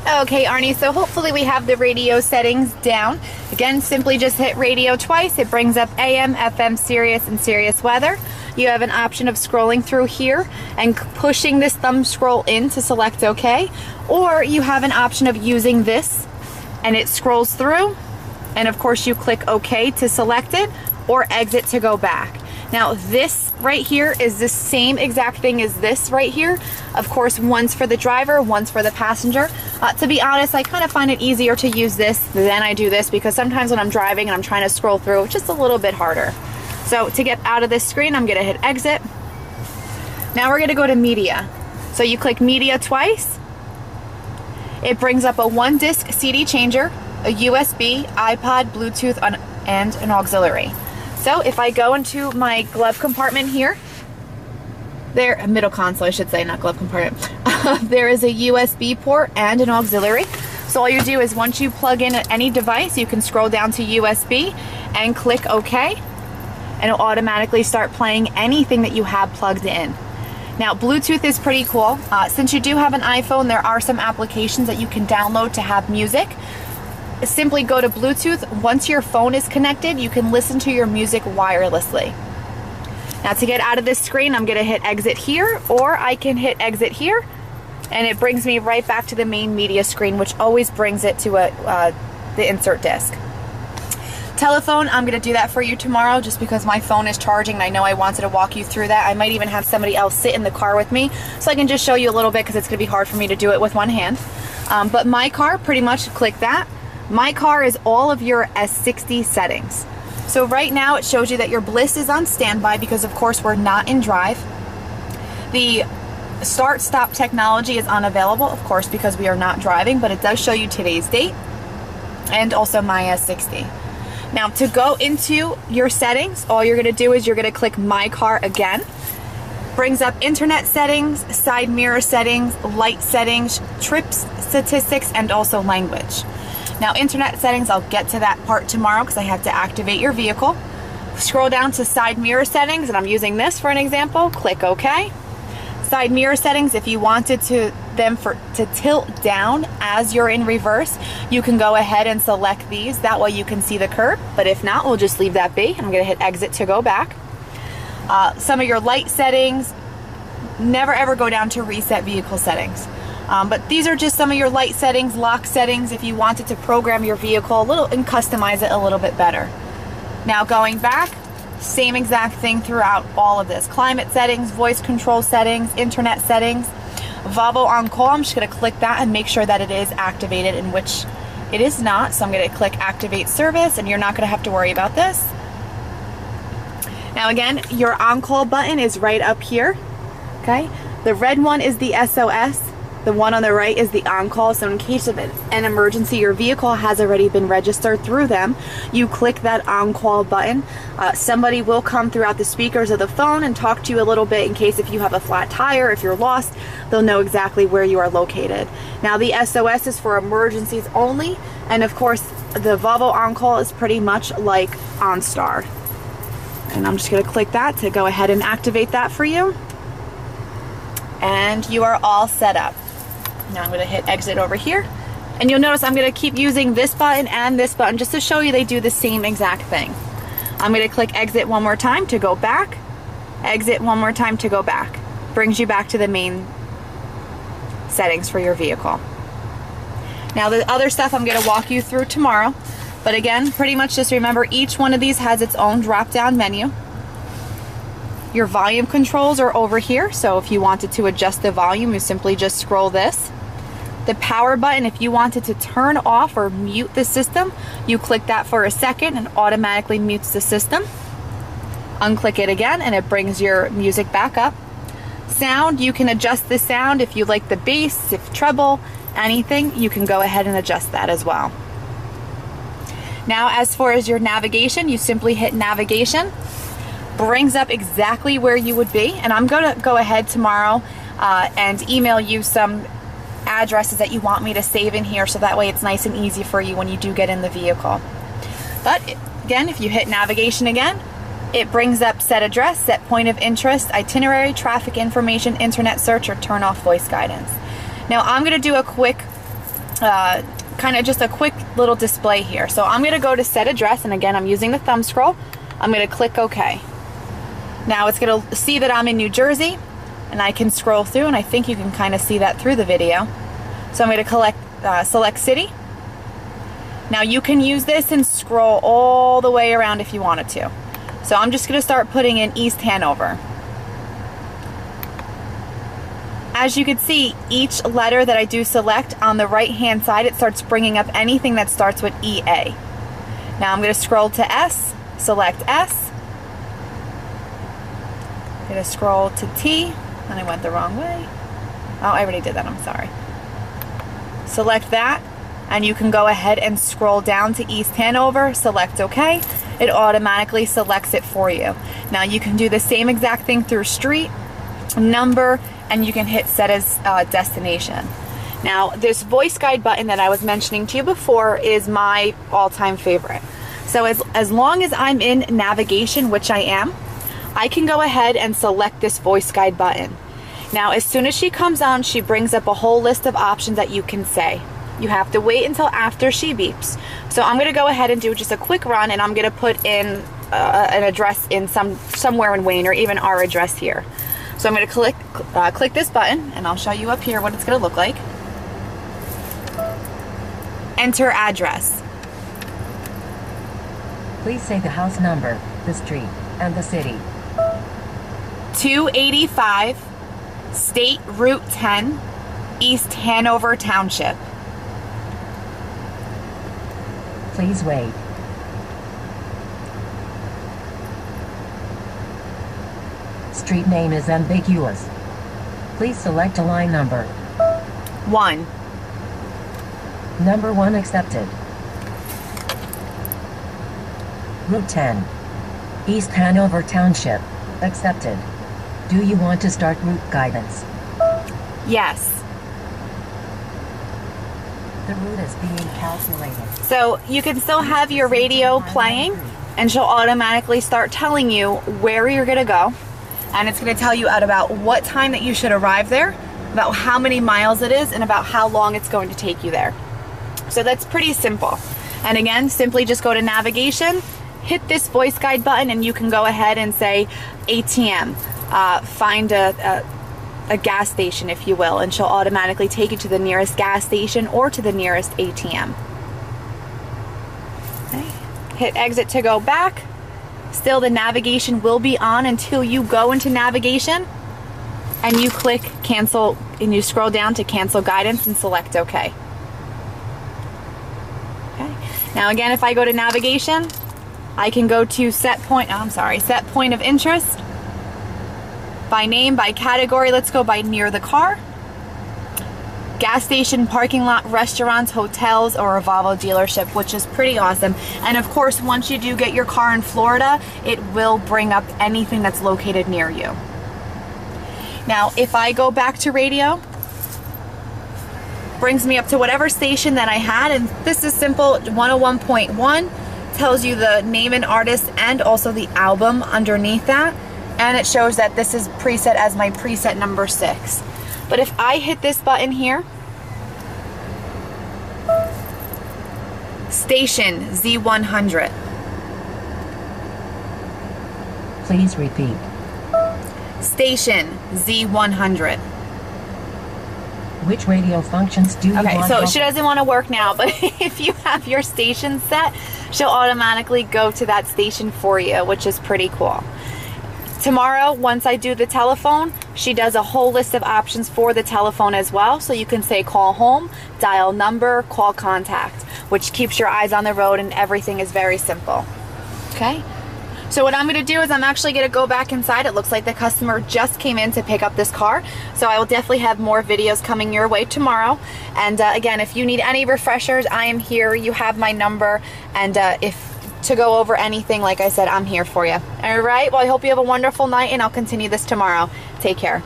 Okay, Arnie, so hopefully we have the radio settings down. Again, simply just hit radio twice. It brings up AM, FM, Sirius, and Sirius weather. You have an option of scrolling through here and pushing this thumb scroll in to select OK. Or you have an option of using this and it scrolls through. And of course you click OK to select it or exit to go back. Now this right here is the same exact thing as this right here. Of course, one's for the driver, one's for the passenger. To be honest, I kind of find it easier to use this than I do this because sometimes when I'm driving and I'm trying to scroll through, it's just a little bit harder. So to get out of this screen, I'm gonna hit exit. Now we're gonna go to media. So you click media twice. It brings up a 1-disc CD changer, a USB, iPod, Bluetooth, and an auxiliary. So if I go into my glove compartment here, there, middle console I should say, not glove compartment. There is a USB port and an auxiliary. So all you do is once you plug in any device, you can scroll down to USB and click OK, and it'll automatically start playing anything that you have plugged in. Now Bluetooth is pretty cool. Since you do have an iPhone, there are some applications that you can download to have music. Simply go to Bluetooth. Once your phone is connected, you can listen to your music wirelessly. Now to get out of this screen, I'm going to hit exit here, or I can hit exit here, and it brings me right back to the main media screen, which always brings it to the insert disc. Telephone, I'm going to do that for you tomorrow just because my phone is charging and I know I wanted to walk you through that. I might even have somebody else sit in the car with me so I can just show you a little bit because it's going to be hard for me to do it with one hand. But my car, pretty much click that. My car is all of your S60 settings. So right now it shows you that your Bliss is on standby because of course we're not in drive. The start stop technology is unavailable, of course, because we are not driving, but it does show you today's date and also my S60. Now to go into your settings, all you're gonna do is you're gonna click My Car again. Brings up internet settings, side mirror settings, light settings, trip statistics, and also language. Now internet settings, I'll get to that part tomorrow because I have to activate your vehicle. Scroll down to side mirror settings, and I'm using this for an example. Click OK. Side mirror settings, if you wanted to tilt down as you're in reverse, you can go ahead and select these. That way you can see the curb, but if not, we'll just leave that be. I'm going to hit exit to go back. Some of your light settings, never ever go down to reset vehicle settings. But these are just some of your light settings, lock settings, if you wanted to program your vehicle a little and customize it a little bit better. Now going back, same exact thing throughout all of this. Climate settings, voice control settings, internet settings, Volvo On Call. I'm just going to click that and make sure that it is activated, in which it is not. So I'm going to click activate service, and you're not going to have to worry about this. Now again, your On Call button is right up here. Okay, the red one is the SOS. The one on the right is the on-call, so in case of an emergency, your vehicle has already been registered through them. You click that on-call button. Somebody will come throughout the speakers of the phone and talk to you a little bit in case if you have a flat tire, if you're lost, they'll know exactly where you are located. Now the SOS is for emergencies only, and of course the Volvo on-call is pretty much like OnStar. And I'm just going to click that to go ahead and activate that for you. And you are all set up. Now I'm going to hit exit over here, and you'll notice I'm going to keep using this button and this button just to show you they do the same exact thing. I'm going to click exit one more time to go back, exit one more time to go back. Brings you back to the main settings for your vehicle. Now the other stuff I'm going to walk you through tomorrow, but again, pretty much just remember each one of these has its own drop-down menu. Your volume controls are over here, so if you wanted to adjust the volume, you simply just scroll this. The power button, if you wanted to turn off or mute the system, you click that for a second and automatically mutes the system. Unclick it again and it brings your music back up. Sound, you can adjust the sound if you like the bass, if treble, anything, you can go ahead and adjust that as well. Now as far as your navigation, you simply hit navigation. Brings up exactly where you would be, and I'm going to go ahead tomorrow and email you some addresses that you want me to save in here, so that way it's nice and easy for you when you do get in the vehicle. But again, if you hit navigation again, it brings up set address, set point of interest, itinerary, traffic information, internet search, or turn off voice guidance. Now I'm going to do a quick kind of just a quick little display here. So I'm going to go to set address, and again, I'm using the thumb scroll. I'm going to click OK. Now it's going to see that I'm in New Jersey, and I can scroll through, and I think you can kind of see that through the video. So I'm going to select city. Now you can use this and scroll all the way around if you wanted to. So I'm just going to start putting in East Hanover. As you can see, each letter that I do select on the right hand side, it starts bringing up anything that starts with EA. Now I'm going to scroll to S, select S. I'm going to scroll to T, and I went the wrong way. Oh, I already did that, I'm sorry. Select that, and you can go ahead and scroll down to East Hanover, select OK. It automatically selects it for you. Now you can do the same exact thing through street, number, and you can hit set as destination. Now this voice guide button that I was mentioning to you before is my all-time favorite. So as long as I'm in navigation, which I am, I can go ahead and select this voice guide button. Now as soon as she comes on, she brings up a whole list of options that you can say. You have to wait until after she beeps. So I'm going to go ahead and do just a quick run, and I'm going to put in an address in somewhere in Wayne, or even our address here. So I'm going to click this button, and I'll show you up here what it's going to look like. Enter address. Please say the house number, the street, and the city. 285 State Route 10, East Hanover Township. Please wait. Street name is ambiguous. Please select a line number. 1. Number 1 accepted. Route 10. East Hanover Township. Accepted. Do you want to start route guidance? Yes. The route is being calculated. So you can still have your radio playing, and she'll automatically start telling you where you're going to go. And it's going to tell you at about what time that you should arrive there, about how many miles it is, and about how long it's going to take you there. So that's pretty simple. And again, simply just go to navigation, hit this voice guide button, and you can go ahead and say ATM, find a gas station, if you will, and she'll automatically take you to the nearest gas station or to the nearest ATM. Okay. Hit exit to go back. Still, the navigation will be on until you go into navigation, and you click cancel, and you scroll down to cancel guidance and select OK. Okay. Now again, if I go to navigation, I can go to set point of interest. By name, by category, let's go by near the car. Gas station, parking lot, restaurants, hotels, or a Volvo dealership, which is pretty awesome. And of course, once you do get your car in Florida, it will bring up anything that's located near you. Now, if I go back to radio, brings me up to whatever station that I had, and this is simple. 101.1 tells you the name and artist and also the album underneath that. And it shows that this is preset as my preset number 6. But if I hit this button here, station Z100. Please repeat. Station Z100. Which radio functions do you want? Okay, so she doesn't want to work now, but if you have your station set, she'll automatically go to that station for you, which is pretty cool. Tomorrow, once I do the telephone, she does a whole list of options for the telephone as well. So you can say call home, dial number, call contact, which keeps your eyes on the road, and everything is very simple. Okay? So what I'm going to do is I'm actually going to go back inside. It looks like the customer just came in to pick up this car. So I will definitely have more videos coming your way tomorrow. And again, if you need any refreshers, I am here. You have my number. And to go over anything, like I said, I'm here for you. All right, well, I hope you have a wonderful night, and I'll continue this tomorrow. Take care.